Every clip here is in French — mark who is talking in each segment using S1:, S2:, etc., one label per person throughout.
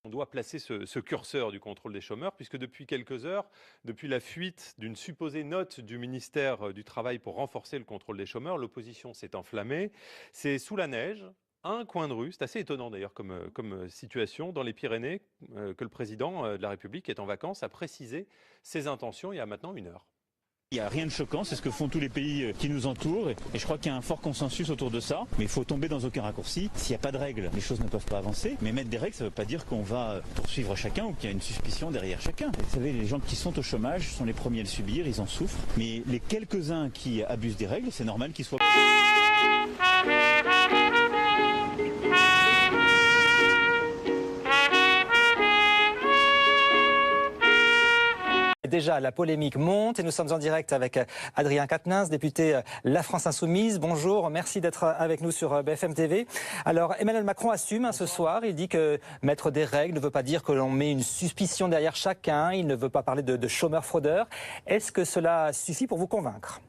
S1: On doit placer ce curseur du contrôle des chômeurs, puisque depuis quelques heures, depuis la fuite d'une supposée note du ministère du Travail pour renforcer le contrôle des chômeurs, l'opposition s'est enflammée. C'est sous la neige, à un coin de rue, c'est assez étonnant d'ailleurs comme situation, dans les Pyrénées, que le président de la République est en vacances, a précisé ses intentions il y a maintenant 1 heure.
S2: Il n'y a rien de choquant, c'est ce que font tous les pays qui nous entourent et je crois qu'il y a un fort consensus autour de ça. Mais il faut tomber dans aucun raccourci. S'il n'y a pas de règles, les choses ne peuvent pas avancer. Mais mettre des règles, ça ne veut pas dire qu'on va poursuivre chacun ou qu'il y a une suspicion derrière chacun. Vous savez, les gens qui sont au chômage sont les premiers à le subir, ils en souffrent. Mais les quelques-uns qui abusent des règles, c'est normal qu'ils soient...
S3: Déjà, la polémique monte et nous sommes en direct avec Adrien Quatennens, député La France Insoumise. Bonjour, merci d'être avec nous sur BFM TV. Alors, Emmanuel Macron assume ce soir. Il dit que mettre des règles ne veut pas dire que l'on met une suspicion derrière chacun. Il ne veut pas parler de chômeurs fraudeurs. Est-ce que cela suffit pour vous convaincre ?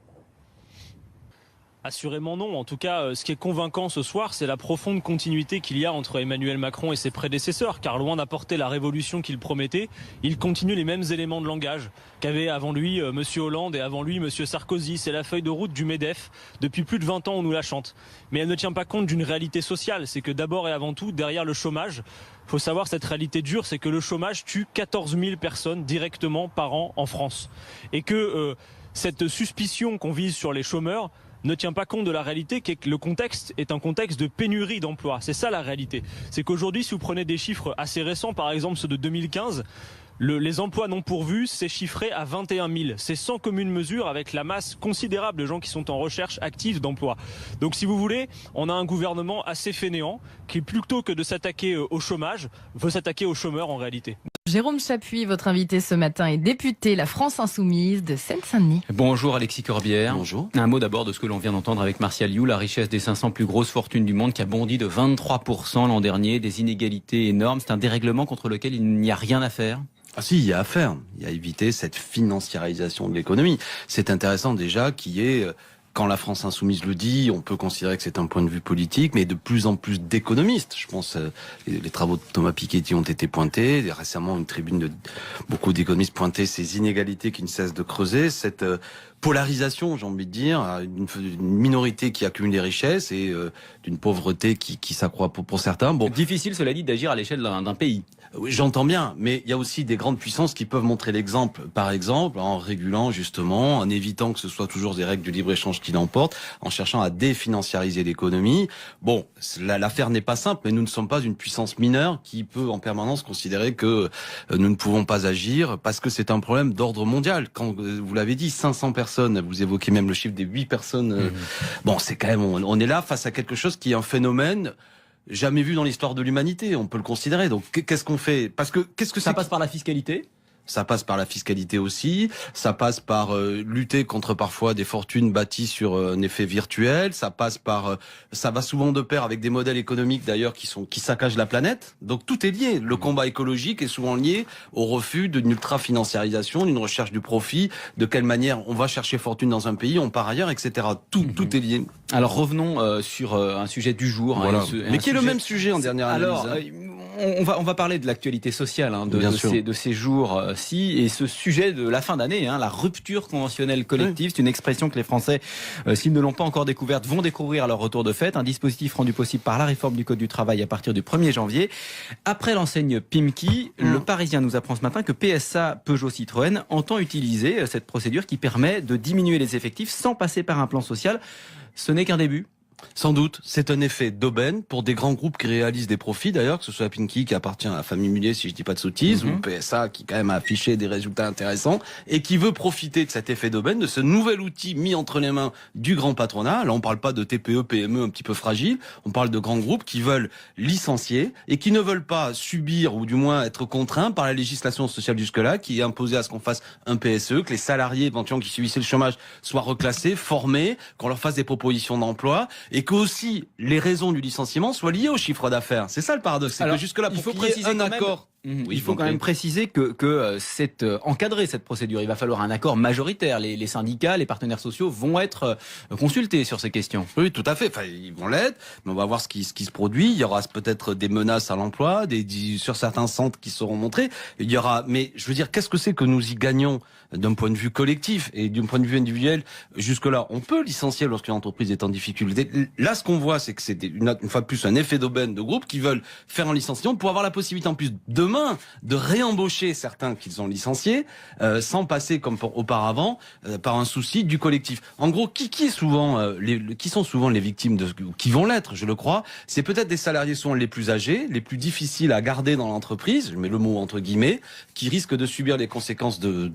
S4: Assurément non. En tout cas, ce qui est convaincant ce soir, c'est la profonde continuité qu'il y a entre Emmanuel Macron et ses prédécesseurs. Car loin d'apporter la révolution qu'il promettait, il continue les mêmes éléments de langage qu'avaient avant lui M. Hollande et avant lui M. Sarkozy. C'est la feuille de route du MEDEF. Depuis plus de 20 ans, on nous la chante. Mais elle ne tient pas compte d'une réalité sociale. C'est que d'abord et avant tout, derrière le chômage, il faut savoir cette réalité dure, c'est que le chômage tue 14 000 personnes directement par an en France. Et que cette suspicion qu'on vise sur les chômeurs ne tient pas compte de la réalité qui est que le contexte est un contexte de pénurie d'emplois. C'est ça la réalité. C'est qu'aujourd'hui, si vous prenez des chiffres assez récents, par exemple ceux de 2015, les emplois non pourvus, c'est chiffré à 21 000. C'est sans commune mesure avec la masse considérable de gens qui sont en recherche active d'emploi. Donc si vous voulez, on a un gouvernement assez fainéant qui, plutôt que de s'attaquer au chômage, veut s'attaquer aux chômeurs en réalité.
S5: Jérôme Chappuis, votre invité ce matin, est député La France Insoumise de Seine-Saint-Denis.
S6: Bonjour Alexis Corbière.
S7: Bonjour.
S6: Un mot d'abord de ce que l'on vient d'entendre avec Martial You, la richesse des 500 plus grosses fortunes du monde qui a bondi de 23% l'an dernier, des inégalités énormes. C'est un dérèglement contre lequel il n'y a rien à faire.
S7: Ah si, il y a à faire. Il y a à éviter cette financiarisation de l'économie. C'est intéressant déjà qu'il y ait... Quand la France Insoumise le dit, on peut considérer que c'est un point de vue politique, mais de plus en plus d'économistes. Je pense les travaux de Thomas Piketty ont été pointés. Récemment, une tribune de beaucoup d'économistes pointaient ces inégalités qui ne cessent de creuser, cette polarisation, j'ai envie de dire, une minorité qui accumule des richesses et d'une pauvreté qui s'accroît pour certains.
S6: Bon, difficile, cela dit, d'agir à l'échelle d'un pays.
S7: Oui, j'entends bien, mais il y a aussi des grandes puissances qui peuvent montrer l'exemple, par exemple, en régulant justement, en évitant que ce soit toujours des règles du libre-échange qui l'emportent, en cherchant à définanciariser l'économie. Bon, l'affaire n'est pas simple, mais nous ne sommes pas une puissance mineure qui peut en permanence considérer que nous ne pouvons pas agir parce que c'est un problème d'ordre mondial. Quand vous l'avez dit, 500 personnes, vous évoquez même le chiffre des 8 personnes. Bon, c'est quand même, on est là face à quelque chose qui est un phénomène jamais vu dans l'histoire de l'humanité, on peut le considérer. Donc qu'est-ce qu'on fait ? Parce que qu'est-ce que
S6: ça passe par la fiscalité ?
S7: Ça passe par la fiscalité aussi, ça passe par lutter contre parfois des fortunes bâties sur un effet virtuel, ça passe par ça va souvent de pair avec des modèles économiques d'ailleurs qui saccagent la planète. Donc tout est lié. Le combat écologique est souvent lié au refus d'une ultra-financiarisation, d'une recherche du profit, de quelle manière on va chercher fortune dans un pays, on part ailleurs, etc. Tout est lié.
S6: Alors revenons sur un sujet du jour.
S7: Voilà. Mais qui est le même sujet en dernière analyse.
S6: Alors, on va parler de l'actualité sociale de ces jours-ci et ce sujet de la fin d'année, la rupture conventionnelle collective. C'est une expression que les Français, s'ils ne l'ont pas encore découverte, vont découvrir à leur retour de fête. Un dispositif rendu possible par la réforme du Code du travail à partir du 1er janvier. Après l'enseigne Pimki, le Parisien nous apprend ce matin que PSA Peugeot Citroën entend utiliser cette procédure qui permet de diminuer les effectifs sans passer par un plan social. Ce n'est qu'un début.
S7: Sans doute, c'est un effet d'aubaine pour des grands groupes qui réalisent des profits d'ailleurs, que ce soit Pinky qui appartient à la famille Mullier si je dis pas de sottises, ou PSA qui quand même a affiché des résultats intéressants et qui veut profiter de cet effet d'aubaine, de ce nouvel outil mis entre les mains du grand patronat. Là on parle pas de TPE, PME un petit peu fragiles, on parle de grands groupes qui veulent licencier et qui ne veulent pas subir ou du moins être contraints par la législation sociale jusque-là qui est imposée à ce qu'on fasse un PSE, que les salariés éventuellement qui subissaient le chômage soient reclassés, formés, qu'on leur fasse des propositions d'emploi et que aussi les raisons du licenciement soient liées au chiffre d'affaires. C'est ça le paradoxe, c'est que jusque-là, pour qu'il y ait un accord...
S6: Il faut quand même préciser que c'est encadré cette procédure. Il va falloir un accord majoritaire. Les syndicats, les partenaires sociaux vont être consultés sur ces questions.
S7: Oui, tout à fait. Enfin, ils vont l'être, mais on va voir ce qui se produit. Il y aura peut-être des menaces à l'emploi, sur certains centres qui seront montrés. Il y aura, mais je veux dire, qu'est-ce que c'est que nous y gagnons d'un point de vue collectif et d'un point de vue individuel? Jusque-là, on peut licencier lorsqu'une entreprise est en difficulté. Là, ce qu'on voit, c'est que c'est une fois de plus un effet d'aubaine de groupes qui veulent faire un licenciement pour avoir la possibilité en plus demain de réembaucher certains qu'ils ont licenciés sans passer comme auparavant par un souci du collectif. En gros, qui sont souvent les victimes qui vont l'être, je le crois, c'est peut-être des salariés souvent les plus âgés, les plus difficiles à garder dans l'entreprise, je mets le mot entre guillemets, qui risquent de subir les conséquences de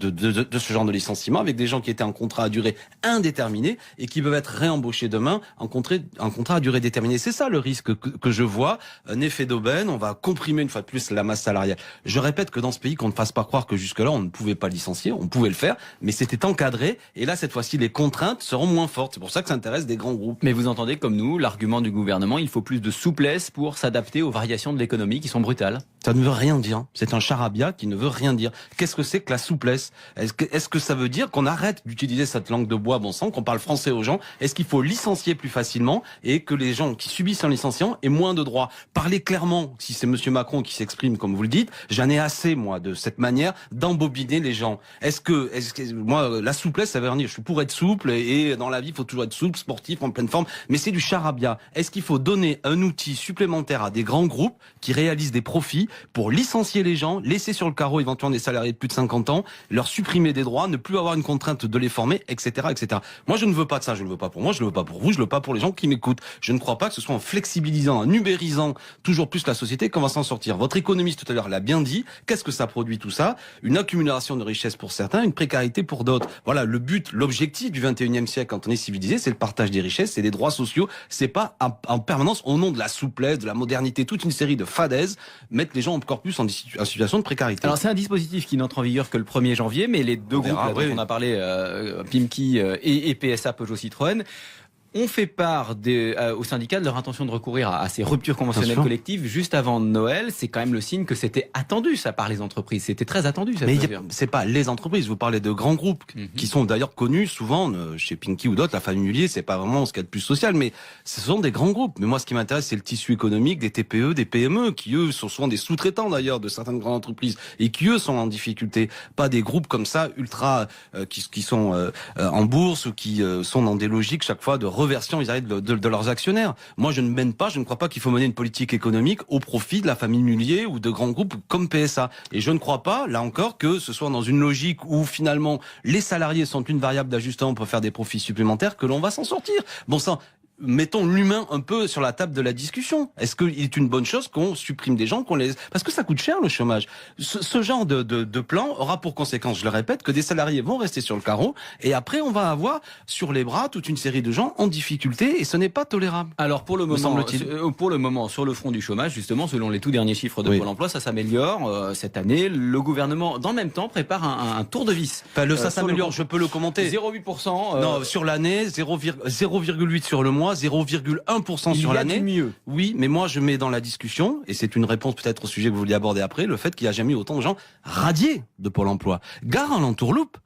S7: ce genre de licenciement, avec des gens qui étaient en contrat à durée indéterminée et qui peuvent être réembauchés demain en contrat à durée déterminée. C'est ça le risque que je vois, un effet d'aubaine, on va comprimer une fois de plus la masse salariale. Je répète que dans ce pays, qu'on ne fasse pas croire que jusque-là on ne pouvait pas licencier, on pouvait le faire, mais c'était encadré, et là cette fois-ci les contraintes seront moins fortes. C'est pour ça que ça intéresse des grands groupes.
S6: Mais vous entendez comme nous l'argument du gouvernement, il faut plus de souplesse pour s'adapter aux variations de l'économie qui sont brutales.
S7: Ça ne veut rien dire. C'est un charabia qui ne veut rien dire. Qu'est-ce que c'est que la souplesse? Est-ce que ça veut dire qu'on arrête d'utiliser cette langue de bois, bon sang, qu'on parle français aux gens? Est-ce qu'il faut licencier plus facilement et que les gens qui subissent un licenciement aient moins de droits? Parlez clairement. Si c'est Monsieur Macron qui s'exprime comme vous le dites, j'en ai assez, moi, de cette manière d'embobiner les gens. Est-ce que moi, la souplesse, ça veut dire, je suis pour être souple et dans la vie, il faut toujours être souple, sportif, en pleine forme, mais c'est du charabia. Est-ce qu'il faut donner un outil supplémentaire à des grands groupes qui réalisent des profits pour licencier les gens, laisser sur le carreau éventuellement des salariés de plus de 50 ans, leur supprimer des droits, ne plus avoir une contrainte de les former, etc., etc. Moi, je ne veux pas de ça. Je ne le veux pas pour moi, je ne le veux pas pour vous, je ne le veux pas pour les gens qui m'écoutent. Je ne crois pas que ce soit en flexibilisant, en ubérisant toujours plus la société qu'on va s'en sortir. Votre économiste tout à l'heure l'a bien dit. Qu'est-ce que ça produit tout ça? Une accumulation de richesses pour certains, une précarité pour d'autres. Voilà, le but, l'objectif du 21e siècle quand on est civilisé, c'est le partage des richesses, c'est des droits sociaux. C'est pas en permanence, au nom de la souplesse, de la modernité, toute une série de fadaises, mettre les gens encore plus en situation de précarité.
S6: Alors c'est un dispositif qui n'entre en vigueur que le 1er janvier, mais les deux groupes dont on a parlé, Pimki et PSA Peugeot Citroën, ont fait part aux syndicats de leur intention de recourir à ces ruptures conventionnelles collectives juste avant Noël. C'est quand même le signe que c'était attendu, ça, par les entreprises. C'était très attendu, cette mesure.
S7: Mais c'est pas les entreprises. Vous parlez de grands groupes qui sont d'ailleurs connus souvent chez Pimki ou d'autres. La famille Mullier, c'est pas vraiment ce qu'il y a de plus social, mais ce sont des grands groupes. Mais moi, ce qui m'intéresse, c'est le tissu économique des TPE, des PME, qui eux sont souvent des sous-traitants d'ailleurs de certaines grandes entreprises et qui eux sont en difficulté. Pas des groupes comme ça ultra qui sont en bourse ou qui sont dans des logiques chaque fois de reversion de leurs actionnaires. Moi, je ne crois pas qu'il faut mener une politique économique au profit de la famille Mullier ou de grands groupes comme PSA. Et je ne crois pas, là encore, que ce soit dans une logique où finalement les salariés sont une variable d'ajustement pour faire des profits supplémentaires que l'on va s'en sortir. Bon sang. Mettons l'humain un peu sur la table de la discussion. Est-ce qu'il est une bonne chose qu'on supprime des gens, parce que ça coûte cher le chômage. Ce genre de plan aura pour conséquence, je le répète, que des salariés vont rester sur le carreau et après on va avoir sur les bras toute une série de gens en difficulté et ce n'est pas tolérable.
S6: Alors pour le moment, sur le front du chômage, justement, selon les tout derniers chiffres de Pôle emploi, ça s'améliore cette année. Le gouvernement, dans le même temps, prépare un tour de vis.
S7: Enfin, ça s'améliore, je peux le commenter.
S6: 0,8%.
S7: Non, sur l'année, 0,8 sur le mois. 0,1% sur l'année.
S6: Mieux.
S7: Oui, mais moi je mets dans la discussion, et c'est une réponse peut-être au sujet que vous vouliez aborder après, le fait qu'il n'y a jamais eu autant de gens radiés de Pôle emploi. Gare à l'entourloupe.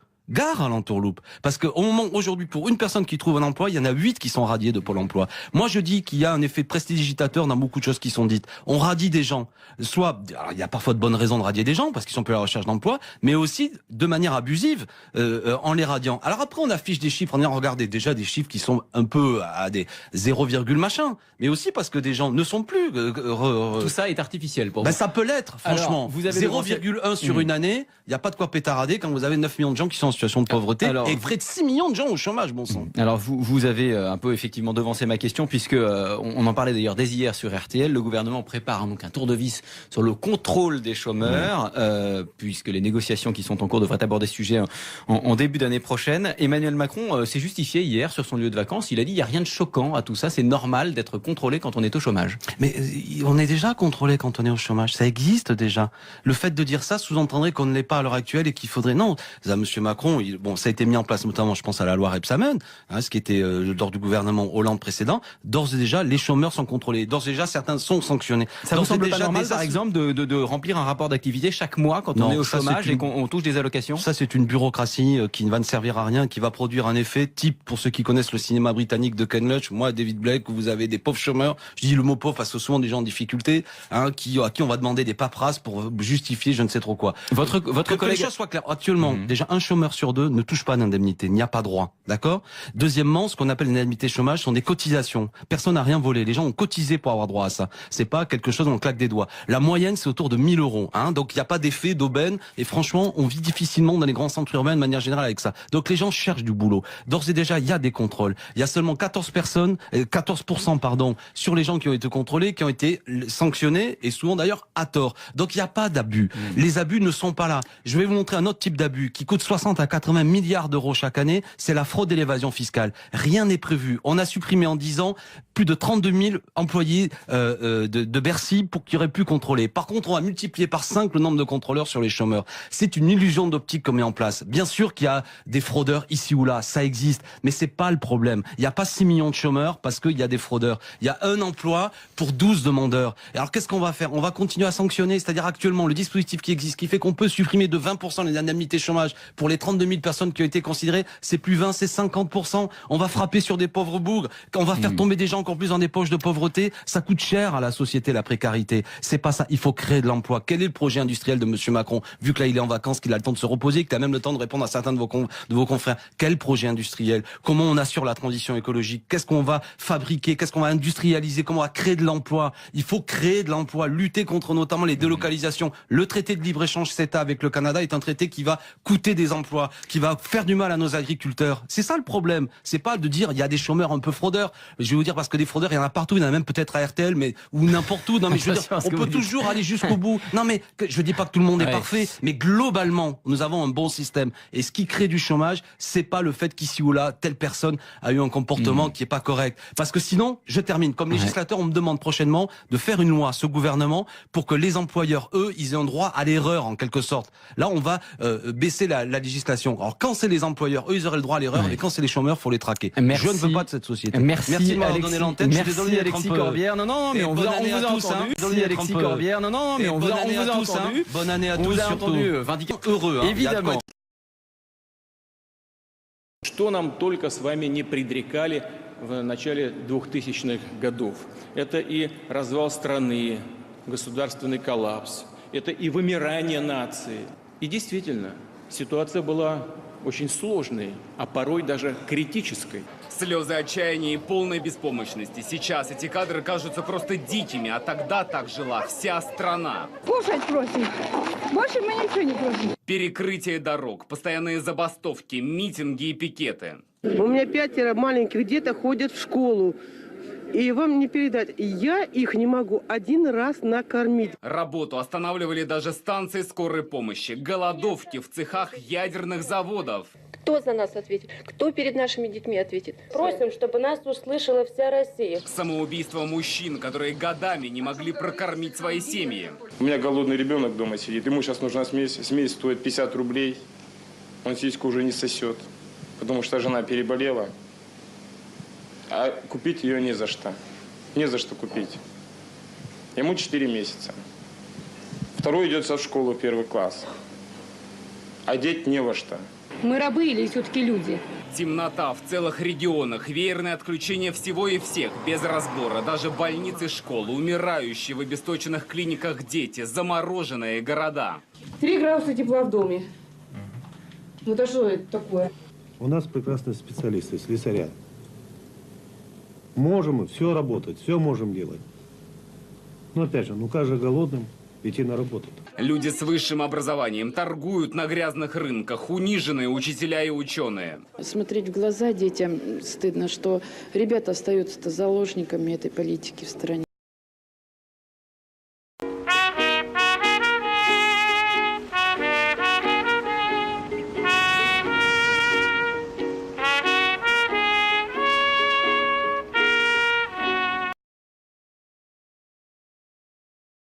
S7: Parce qu'au moment aujourd'hui, pour une personne qui trouve un emploi, il y en a 8 qui sont radiés de Pôle emploi. Moi, je dis qu'il y a un effet prestidigitateur dans beaucoup de choses qui sont dites. On radie des gens. Alors, il y a parfois de bonnes raisons de radier des gens, parce qu'ils sont plus à la recherche d'emploi, mais aussi de manière abusive, en les radiant. Alors après, on affiche des chiffres, on a regardé déjà des chiffres qui sont un peu à des 0, machin, mais aussi parce que des gens ne sont plus...
S6: Tout ça est artificiel pour vous.
S7: Ça peut l'être, franchement. Alors, vous avez 0,1 sur une année, il n'y a pas de quoi pétarader quand vous avez 9 millions de gens qui sont en situation de pauvreté et près de 6 millions de gens au chômage, bon sang.
S6: Alors vous avez un peu effectivement devancé ma question puisque on en parlait d'ailleurs dès hier sur RTL. Le gouvernement prépare donc un tour de vis sur le contrôle des chômeurs puisque les négociations qui sont en cours devraient aborder ce sujet en début d'année prochaine. Emmanuel Macron s'est justifié hier sur son lieu de vacances. Il a dit il n'y a rien de choquant à tout ça. C'est normal d'être contrôlé quand on est au chômage.
S7: Mais on est déjà contrôlé quand on est au chômage. Ça existe déjà. Le fait de dire ça sous-entendrait qu'on ne l'est pas à l'heure actuelle et qu'il faudrait... Non, ça, Monsieur Macron Macron, ça a été mis en place notamment, je pense à la loi Rebsamen, ce qui était lors du gouvernement Hollande précédent. D'ores et déjà, les chômeurs sont contrôlés. D'ores et déjà, certains sont sanctionnés.
S6: Ça vous semble pas normal, par exemple, de remplir un rapport d'activité chaque mois quand on est au chômage et qu'on touche des allocations?
S7: Ça, c'est une bureaucratie qui ne va ne servir à rien, qui va produire un effet type, pour ceux qui connaissent le cinéma britannique de Ken Loach, moi, David Blake, où vous avez des pauvres chômeurs. Je dis le mot pauvre parce que souvent des gens en difficulté, à qui on va demander des paperasses pour justifier je ne sais trop quoi.
S6: Votre
S7: que
S6: collègue...
S7: les choses soient claires. Actuellement, déjà, un chômeur sur deux ne touche pas d'indemnité. Il n'y a pas droit. D'accord? Deuxièmement, ce qu'on appelle une indemnité chômage sont des cotisations. Personne n'a rien volé. Les gens ont cotisé pour avoir droit à ça. C'est pas quelque chose où on claque des doigts. La moyenne, c'est autour de 1000 €. Donc, il n'y a pas d'effet d'aubaine. Et franchement, on vit difficilement dans les grands centres urbains de manière générale avec ça. Donc, les gens cherchent du boulot. D'ores et déjà, il y a des contrôles. Il y a seulement 14% sur les gens qui ont été contrôlés, qui ont été sanctionnés, et souvent d'ailleurs à tort. Donc il n'y a pas d'abus. Les abus ne sont pas là. Je vais vous montrer un autre type d'abus qui coûte 60 à 80 milliards d'euros chaque année. C'est la fraude et l'évasion fiscale. Rien n'est prévu. On a supprimé en 10 ans plus de 32 000 employés de Bercy pour qu'ils auraient pu contrôler. Par contre, on va multiplier par 5 le nombre de contrôleurs sur les chômeurs. C'est une illusion d'optique qu'on met en place. Bien sûr qu'il y a des fraudeurs ici ou là, ça existe, mais c'est pas le problème. Il n'y a pas 6 millions de chômeurs parce qu'il y a des fraudeurs. Il y a un emploi pour 12 demandeurs. Et alors qu'est-ce qu'on va faire? On va continuer à sanctionner, c'est-à-dire actuellement le dispositif qui existe, qui fait qu'on peut supprimer de 20% les indemnités chômage pour les 32 000 personnes qui ont été considérées, c'est plus 20, c'est 50%. On va frapper sur des pauvres bougres, on va faire tomber des gens encore plus dans des poches de pauvreté. Ça coûte cher à la société, la précarité. C'est pas ça. Il faut créer de l'emploi. Quel est le projet industriel de Monsieur Macron? Vu que là il est en vacances, qu'il a le temps de se reposer, qu'il a même le temps de répondre à certains de vos confrères. Quel projet industriel? Comment on assure la transition écologique? Qu'est-ce qu'on va fabriquer? Qu'est-ce qu'on va industrialiser? Comment on va créer de l'emploi? Il faut créer de l'emploi, lutter contre notamment les délocalisations. Le traité de libre-échange CETA avec le Canada est un traité qui va coûter des emplois, qui va faire du mal à nos agriculteurs. C'est ça le problème. C'est pas de dire il y a des chômeurs un peu fraudeurs. Je vais vous dire parce que des fraudeurs, il y en a partout. Il y en a même peut-être à RTL, mais ou n'importe où. Non mais je veux dire, on peut toujours aller jusqu'au bout. Non mais je dis pas que tout le monde est parfait, mais globalement, nous avons un bon système. Et ce qui crée du chômage, c'est pas le fait qu'ici ou là, telle personne a eu un comportement qui est pas correct. Parce que sinon, je termine. Comme législateur, on me demande prochainement de faire une loi, ce gouvernement, pour que les employeurs, eux, ils aient un droit à l'erreur, en quelque sorte. Là, on va baisser la législation. Alors, quand c'est les employeurs, eux, ils auraient le droit à l'erreur, et quand c'est les chômeurs, faut les traquer.
S6: Merci.
S7: Je ne veux pas de cette société.
S6: Merci
S7: de m'avoir donné l'antenne.
S6: Merci Alexis Corbière. Non, mais on vous a entendu. Merci Alexis Corbière. Non, mais on vous a entendu.
S7: Bonne année à tous.
S6: On vous a entendu.
S7: Heureux.
S6: Évidemment.
S8: Что нам только с вами не предрекали в начале 2000-х годов. Это и развал страны, государственный коллапс, это и вымирание нации. И действительно, ситуация была очень сложной, а порой даже критической.
S9: Слезы отчаяния и полной беспомощности. Сейчас эти кадры кажутся просто дикими, а тогда так жила вся страна.
S10: Кушать просим. Больше мы ничего не просим.
S9: Перекрытие дорог, постоянные забастовки, митинги и пикеты.
S10: У меня 5 маленьких деток ходят в школу. И вам не передать, я их не могу один раз накормить.
S9: Работу останавливали даже станции скорой помощи, голодовки в цехах ядерных заводов.
S11: Кто за нас ответит? Кто перед нашими детьми ответит? Просим, чтобы нас услышала вся Россия.
S9: Самоубийство мужчин, которые годами не могли прокормить свои семьи.
S12: У меня голодный ребенок дома сидит, ему сейчас нужна смесь. Смесь стоит 50 рублей, он сиську уже не сосет, потому что жена переболела. А купить ее не за что. Не за что купить. Ему 4 месяца. Второй идет в школу, 1 класс. Одеть не во что.
S11: Мы рабы или все-таки люди?
S9: Темнота в целых регионах, веерное отключение всего и всех, без разбора. Даже больницы, школы, умирающие в обесточенных клиниках дети, замороженные города.
S11: 3 градуса тепла в доме. Ну это что это такое?
S13: У нас прекрасные специалисты, слесаря. Можем мы все работать, все можем делать. Но опять же, как же голодным идти на работу?
S9: Люди с высшим образованием торгуют на грязных рынках, униженные учителя и ученые.
S11: Смотреть в глаза детям стыдно, что ребята остаются заложниками этой политики в стране.